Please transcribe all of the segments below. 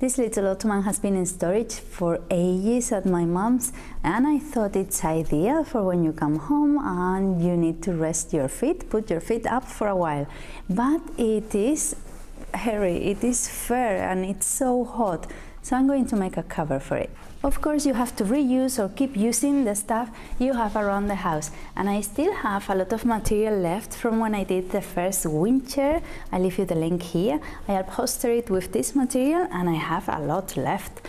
This little ottoman has been in storage for ages at my mom's, and I thought it's ideal for when you come home and you need to rest your feet, put your feet up for a while. But it is hairy, it is fur, and it's so hot, so I'm going to make a cover for it. Of course, you have to reuse or keep using the stuff you have around the house, and I still have a lot of material left from when I did the first wind chair. I'll leave you the link here. I upholstered it with this material and I have a lot left.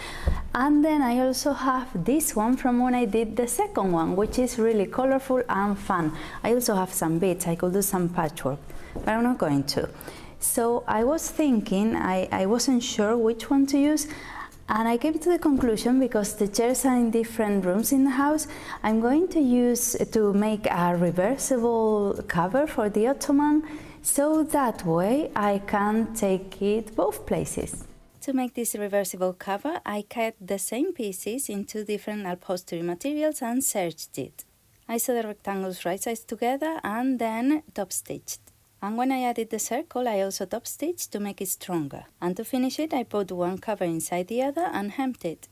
And then I also have this one from when I did the second one, which is really colorful and fun. I also have some bits, I could do some patchwork, but I'm not going to. So I was thinking, I wasn't sure which one to use, and I came to the conclusion, because the chairs are in different rooms in the house, I'm going to use to make a reversible cover for the ottoman, so that way I can take it both places. To make this reversible cover, I cut the same pieces in two different upholstery materials and serged it. I sewed the rectangles right sides together and then top stitched. And when I added the circle, I also top stitched to make it stronger. And to finish it, I put one cover inside the other and hemmed it.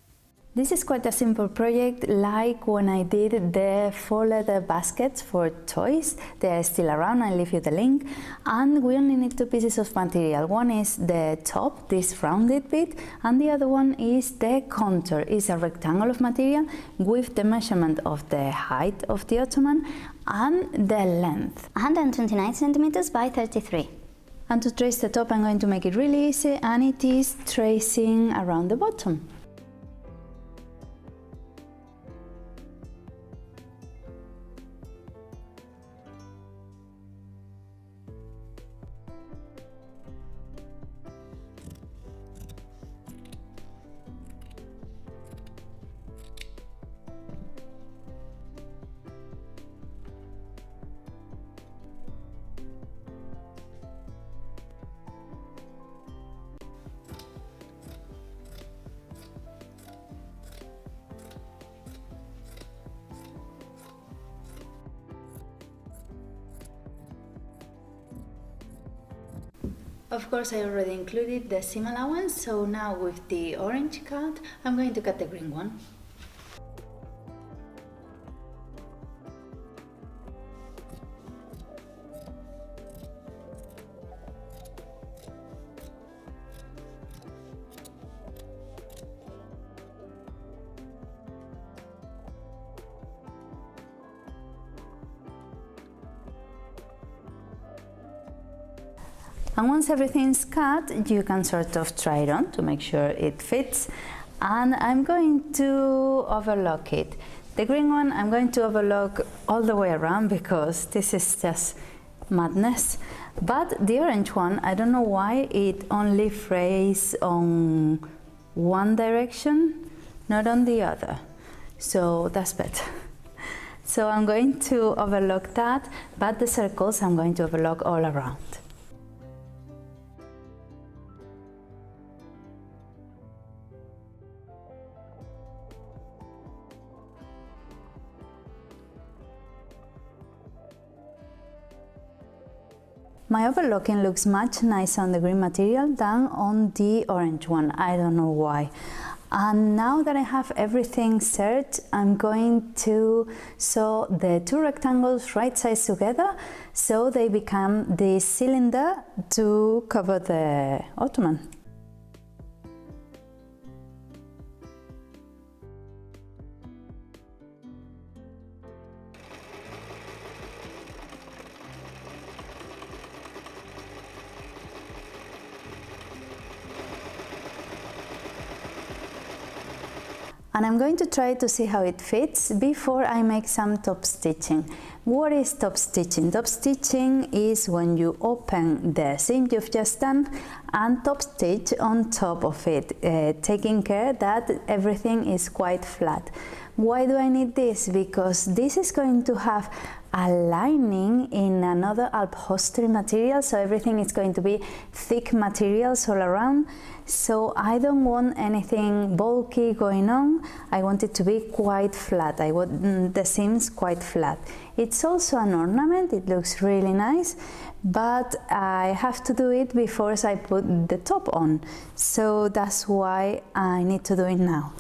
This is quite a simple project, like when I did the 4 leather baskets for toys. They are still around, I'll leave you the link. And we only need 2 pieces of material. One is the top, this rounded bit, and the other one is the contour. It's a rectangle of material with the measurement of the height of the ottoman and the length. 129 centimeters by 33. And to trace the top, I'm going to make it really easy, and it is tracing around the bottom. Of course, I already included the seam allowance, so now with the orange cut, I'm going to cut the green one. And once everything's cut, you can sort of try it on to make sure it fits. And I'm going to overlock it. The green one I'm going to overlock all the way around, because this is just madness. But the orange one, I don't know why it only frays on one direction, not on the other. So that's better. So I'm going to overlock that, but the circles I'm going to overlock all around. My overlocking looks much nicer on the green material than on the orange one. I don't know why. And now that I have everything serged, I'm going to sew the 2 rectangles right sides together, so they become the cylinder to cover the ottoman. And I'm going to try to see how it fits before I make some top stitching. What is top stitching? Top stitching is when you open the seam you've just done and top stitch on top of it, taking care that everything is quite flat. Why do I need this? Because this is going to have a lining in another upholstery material, so everything is going to be thick materials all around. So I don't want anything bulky going on. I want it to be quite flat. I want the seams quite flat. It's also an ornament, it looks really nice, but I have to do it before I put the top on, so that's why I need to do it now.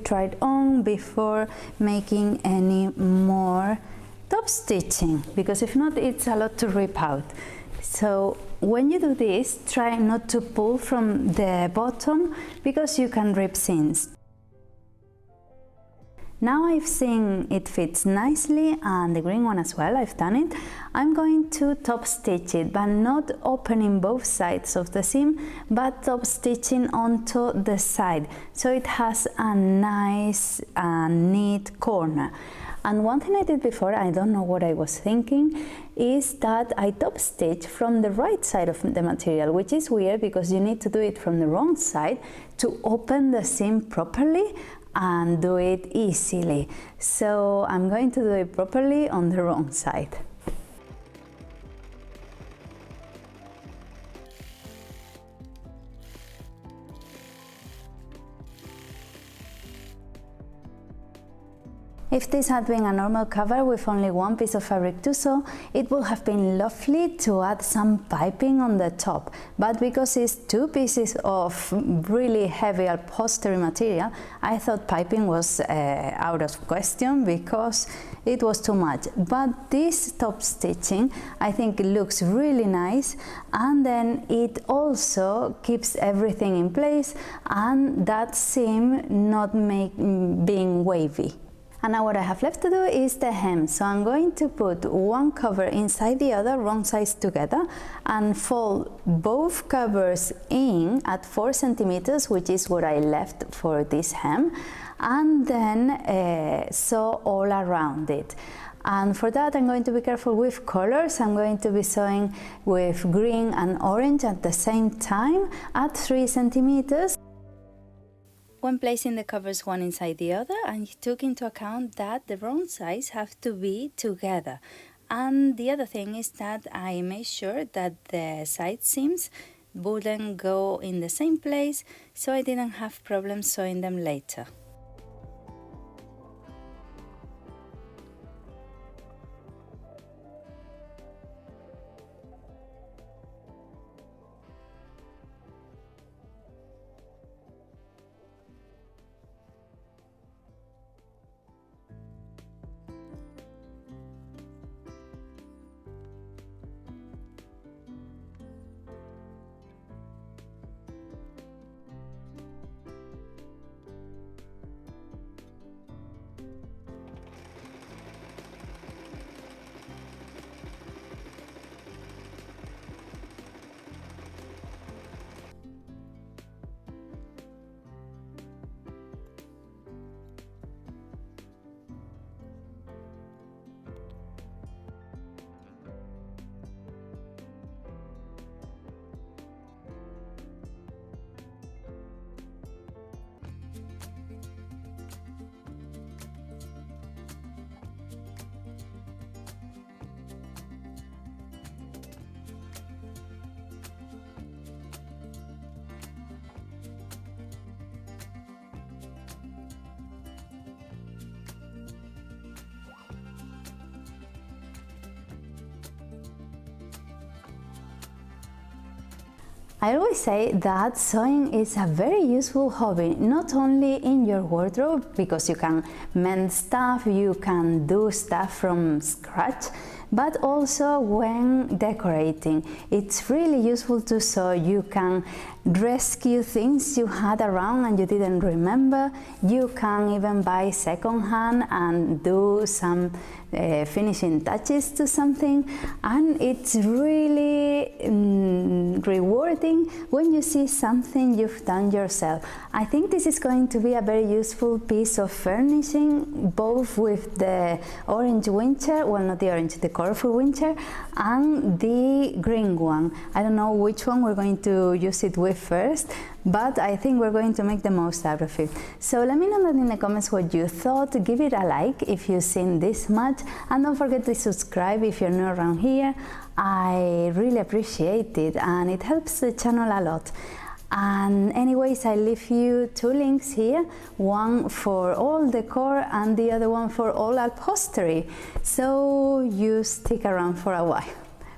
Try it on before making any more top stitching, because if not, it's a lot to rip out. So when you do this, try not to pull from the bottom because you can rip seams. Now I've seen it fits nicely, and the green one as well, I've done it. I'm going to top stitch it, but not opening both sides of the seam, but top stitching onto the side, so it has a nice neat corner. And one thing I did before, I don't know what I was thinking, is that I top stitch from the right side of the material, which is weird because you need to do it from the wrong side to open the seam properly and do it easily. So I'm going to do it properly on the wrong side. If this had been a normal cover with only one piece of fabric to sew, it would have been lovely to add some piping on the top, but because it's two pieces of really heavy upholstery material, I thought piping was out of question because it was too much. But this top stitching, I think it looks really nice, and then it also keeps everything in place and that seam not being wavy. And now what I have left to do is the hem, so I'm going to put one cover inside the other, wrong sides together, and fold both covers in at 4 centimeters, which is what I left for this hem, and then sew all around it. And for that I'm going to be careful with colors. I'm going to be sewing with green and orange at the same time at 3 centimeters. When placing the covers one inside the other, I took into account that the wrong sides have to be together. And the other thing is that I made sure that the side seams wouldn't go in the same place, so I didn't have problems sewing them later. I always say that sewing is a very useful hobby, not only in your wardrobe, because you can mend stuff, you can do stuff from scratch, but also when decorating. It's really useful to sew. You can rescue things you had around and you didn't remember. You can even buy secondhand and do some finishing touches to something, and it's really rewarding when you see something you've done yourself. I think this is going to be a very useful piece of furnishing, both with the orange winter, well, not the orange, the colorful winter, and the green one. I don't know which one we're going to use it with first, but I think we're going to make the most out of it. So let me know in the comments what you thought. Give it a like if you've seen this much, and don't forget to subscribe if you're new around here. I really appreciate it and it helps the channel a lot. And anyways, I leave you two links here, one for all decor and the other one for all upholstery, so you stick around for a while.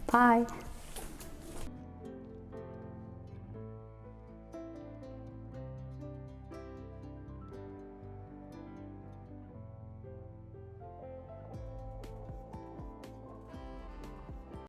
Bye!